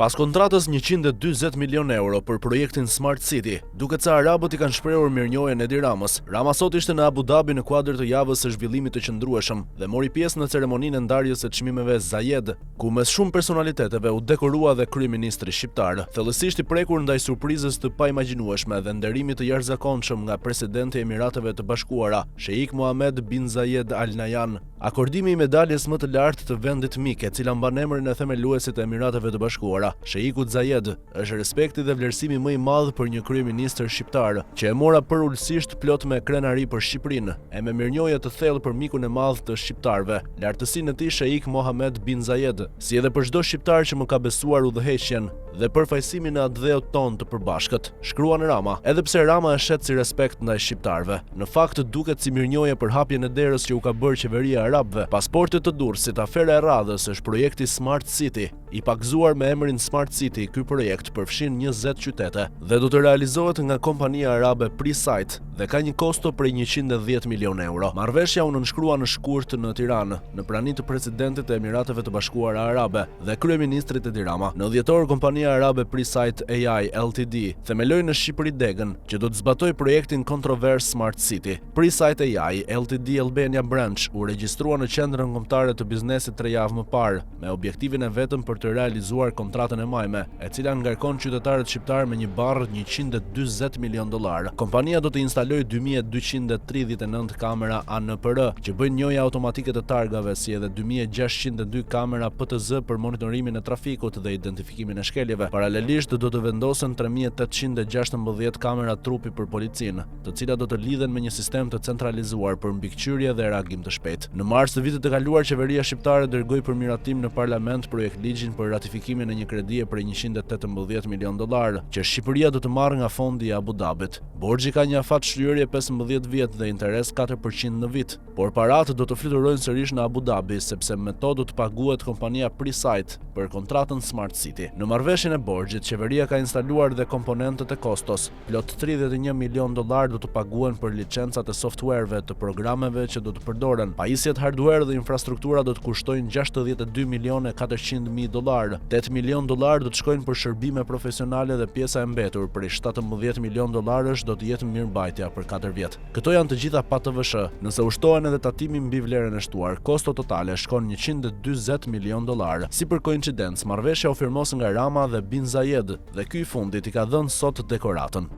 Pas kontratës 140 milion euro për projektin Smart City, duket se arabët i kanë shprehur mirënjohjen Edi Ramës. Rama sot ishte në Abu Dhabi në kuadër të javës së zhvillimit të qëndrueshëm dhe mori pjesë në ceremoninë e ndarjes së çmimeve Zayed, ku mes shumë personaliteteve u dekorua dhe kryeministri shqiptar, thellësisht i prekur ndaj surprizës të paimagjinueshme dhe nderimit të jashtëzakonshëm nga presidenti i Emirateve të Bashkuara, Sheikh Mohammed bin Zayed Al Nahyan. Akordimi i medaljes më të lartë të vendit mik, e cila mban emrin e themeluesit të Emirateve të Bashkuara, Sheikut Zayed, është respekti dhe vlerësimi më i madh për një kryeministër shqiptar, që e mora përulësisht plot me krenari për Shqipërinë, e me mirënjohje të thellë për mikun e madh të shqiptarëve, lartësinë e tij Sheikh Mohammed bin Zayed, si edhe për çdo shqiptar që më ka besuar udhëheqjen dhe përfaqësimin e atë dheut ton të përbashkët, shkruan Rama. Edhe pse Rama e shet si respekt ndaj shqiptarëve, në fakt duket si mirënjohje për hapjen e derës që u ka bërë qeveria e arabëve. Pasportet të Durrësit, afera e radhës është projekti Smart City, i pakzuar me emrin Smart City. Ky projekt përfshin 20 qytete dhe do të realizohet nga kompania arabe Presight dhe ka një kosto prej 110 milion euro. Marrëveshja u nënshkrua në shkurt në Tiranë, në prani të presidentit të Emirateve të Bashkuara Arabe dhe kryeministrit Edi Rama. Në dhjetor, kompania arabe Presight AI Ltd themeloi në Shqipëri degën që do të zbatoj projektin kontrovers Smart City. Presight AI Ltd Albania Branch u regjistrua në qendrën kombëtare të biznesit 3 javë më parë, me objektivin e vetëm për të realizuar kontratën e majme, e cila ngarkon qytetarët shqiptar me një barr 140 milion dollar. Kompania do të instalojë 2239 kamera ANPR që bëjnë njëjë automatike të targave, si edhe 2602 kamera PTZ për monitorimin e trafikut dhe identifikimin e shkeljeve. Paralelisht do të vendosen 3816 kamera trupi për policinë, të cilat do të lidhen me një sistem të centralizuar për mbikëqyrje dhe reagim të shpejtë. Në mars të vitit të kaluar, qeveria shqiptare dërgoi për miratim në parlament projektligjin për ratifikimin e një kredie për 118 milion dollar, që Shqipëria do të marrë nga fondi i Abu Dhabit. Borxhi ka një afat shlyerje 15 vjet dhe interes 4% në vit, por paratë do të fluturojnë sërish në Abu Dhabi, sepse me to do të paguhet kompania Presight për kontratën Smart City. Në marrëveshjen e borxhit, qeveria ka instaluar dhe komponentët e kostos. Plot 31 milion dollar do të paguen për licencat e softwareve të programeve që do të përdoren. Pajisjet hardware dhe infrastruktura do të kushtojnë 62 milionë 400 mijë dollar. 8 milion dollar do të shkojnë për shërbime profesionale dhe pjesa e mbetur prej 17 milion dollarësh do të jetë mirëmbajtja për 4 vjet. Këto janë të gjitha pa TVSH. Nëse ushtohen edhe tatimi mbi vlerën e shtuar, kosto totale shkon 140 milion dollar. Si për koincidencë, marrëveshja u firmos nga Rama dhe bin Zayed dhe ky i fundit i ka dhënë sot dekoratën.